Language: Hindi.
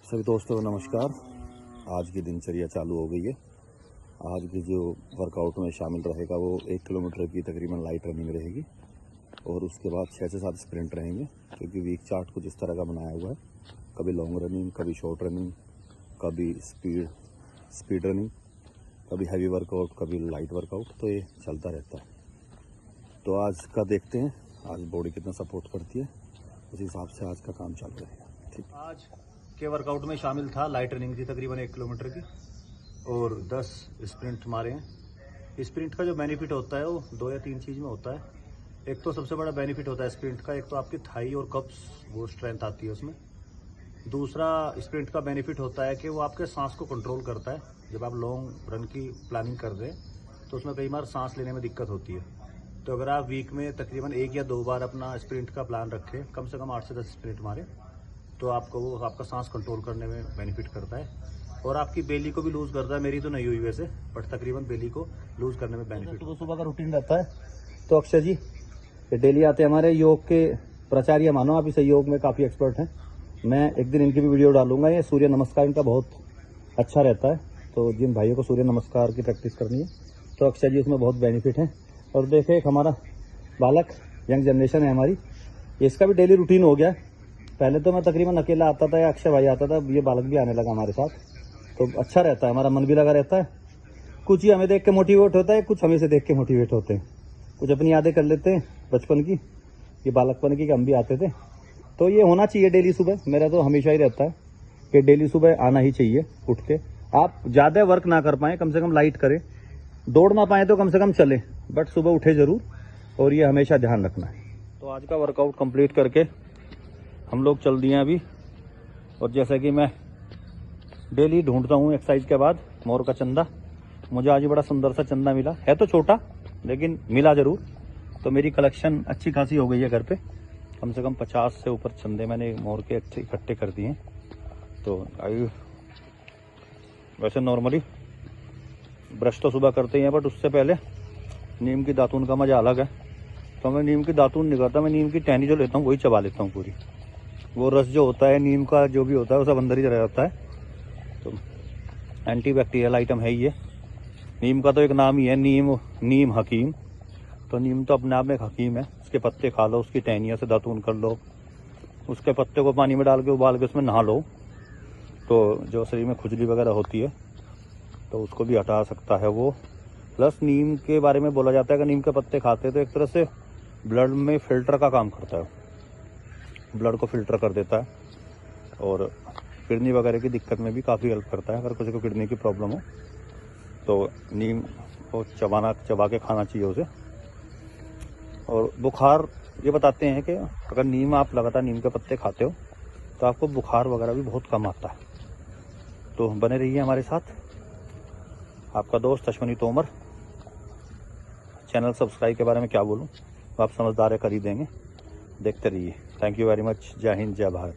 सभी दोस्तों नमस्कार। आज की दिनचर्या चालू हो गई है। आज की जो वर्कआउट में शामिल रहेगा वो 1 किलोमीटर की तकरीबन लाइट रनिंग रहेगी और उसके बाद 6 से 7 स्प्रिंट रहेंगे, क्योंकि वीक चार्ट कुछ इस तरह का बनाया हुआ है। कभी लॉन्ग रनिंग, कभी शॉर्ट रनिंग, कभी स्पीड रनिंग, कभी हैवी वर्कआउट, कभी लाइट वर्कआउट, तो ये चलता रहता है। तो आज का देखते हैं आज बॉडी कितना सपोर्ट करती है, उस हिसाब से आज का काम चालू रहेगा। ठीक। आज के वर्कआउट में शामिल था लाइट रनिंग थी तकरीबन 1 किलोमीटर की और 10 स्प्रिंट मारे हैं। स्प्रिंट का जो बेनिफिट होता है वो 2 या 3 चीज़ में होता है। एक तो सबसे बड़ा बेनिफिट होता है स्प्रिंट का, एक तो आपकी थाई और कप्स वो स्ट्रेंथ आती है उसमें। दूसरा स्प्रिंट का बेनिफिट होता है कि वो आपके सांस को कंट्रोल करता है। जब आप लॉन्ग रन की प्लानिंग कर रहे हैं तो उसमें कई बार सांस लेने में दिक्कत होती है। तो अगर आप वीक में तकरीबन 1 या 2 बार अपना स्प्रिंट का प्लान रखें, कम से कम 8 से 10 स्प्रिंट मारें, तो आपको वो आपका सांस कंट्रोल करने में बेनिफिट करता है और आपकी बेली को भी लूज करता है। मेरी तो नहीं हुई वैसे, बट तकरीबन बेली को लूज करने में बेनिफिट। सुबह का रूटीन रहता है। तो अक्षय जी ये डेली आते हैं, हमारे योग के प्राचार्य मानो, आप इस योग में काफ़ी एक्सपर्ट हैं। मैं एक दिन इनकी भी वीडियो डालूंगा। ये सूर्य नमस्कार इनका बहुत अच्छा रहता है, तो जिन भाइयों को सूर्य नमस्कार की प्रैक्टिस करनी है तो अक्षय जी उसमें बहुत बेनिफिट है। और देखे एक हमारा बालक, यंग जनरेशन है हमारी, इसका भी डेली रूटीन हो गया। पहले तो मैं तकरीबन अकेला आता था या अक्षय भाई आता था, ये बालक भी आने लगा हमारे साथ, तो अच्छा रहता है, हमारा मन भी लगा रहता है। कुछ ही हमें देख के मोटिवेट होता है, कुछ हमें से देख के मोटिवेट होते हैं, कुछ अपनी यादें कर लेते हैं बचपन की, ये बालकपन की, हम भी आते थे। तो ये होना चाहिए डेली सुबह। मेरा तो हमेशा ही रहता है कि डेली सुबह आना ही चाहिए उठ के। आप ज़्यादा वर्क ना कर पाएँ, कम से कम लाइट करें, दौड़ ना पाएँ तो कम से कम चलें, बट सुबह उठे ज़रूर, और ये हमेशा ध्यान रखना है। तो आज का वर्कआउट कंप्लीट करके हम लोग चल दिए अभी। और जैसा कि मैं डेली ढूंढता हूँ एक्सरसाइज के बाद मोर का चंदा, मुझे आज बड़ा सुंदर सा चंदा मिला है, तो छोटा लेकिन मिला ज़रूर। तो मेरी कलेक्शन अच्छी खासी हो गई है घर पे, कम से कम 50 से ऊपर चंदे मैंने मोर के अच्छे इकट्ठे कर दिए हैं। तो वैसे नॉर्मली ब्रश तो सुबह करते ही हैं, बट उससे पहले नीम की दातून का मज़ा अलग है। तो मैं नीम की दातून नहीं करता, मैं नीम की टहनी जो लेता हूँ वही चबा लेता हूँ पूरी। वो रस जो होता है नीम का, जो भी होता है वो सब अंदर ही रह जाता है। तो एंटीबैक्टीरियल आइटम है ये। नीम का तो एक नाम ही है, नीम हकीम। तो नीम तो अपने आप में एक हकीम है। उसके पत्ते खा लो, उसकी टहनियों से दातून कर लो, उसके पत्ते को पानी में डाल के उबाल के उसमें नहा लो, तो जो शरीर में खुजली वगैरह होती है तो उसको भी हटा सकता है वो। प्लस नीम के बारे में बोला जाता है कि नीम के पत्ते खाते हैं तो एक तरह से ब्लड में फिल्टर का काम करता है, ब्लड को फिल्टर कर देता है और किडनी वगैरह की दिक्कत में भी काफ़ी हेल्प करता है। अगर किसी को किडनी की प्रॉब्लम हो तो नीम को चबा के खाना चाहिए उसे। और बुखार, ये बताते हैं कि अगर नीम आप लगातार नीम के पत्ते खाते हो तो आपको बुखार वगैरह भी बहुत कम आता है। तो बने रहिए हमारे साथ। आपका दोस्त अश्विनी तोमर। चैनल सब्सक्राइब के बारे में क्या बोलूँ, आप समझदार है, कर ही देंगे। देखते रहिए। Thank you very much. जय हिंद, जय भारत।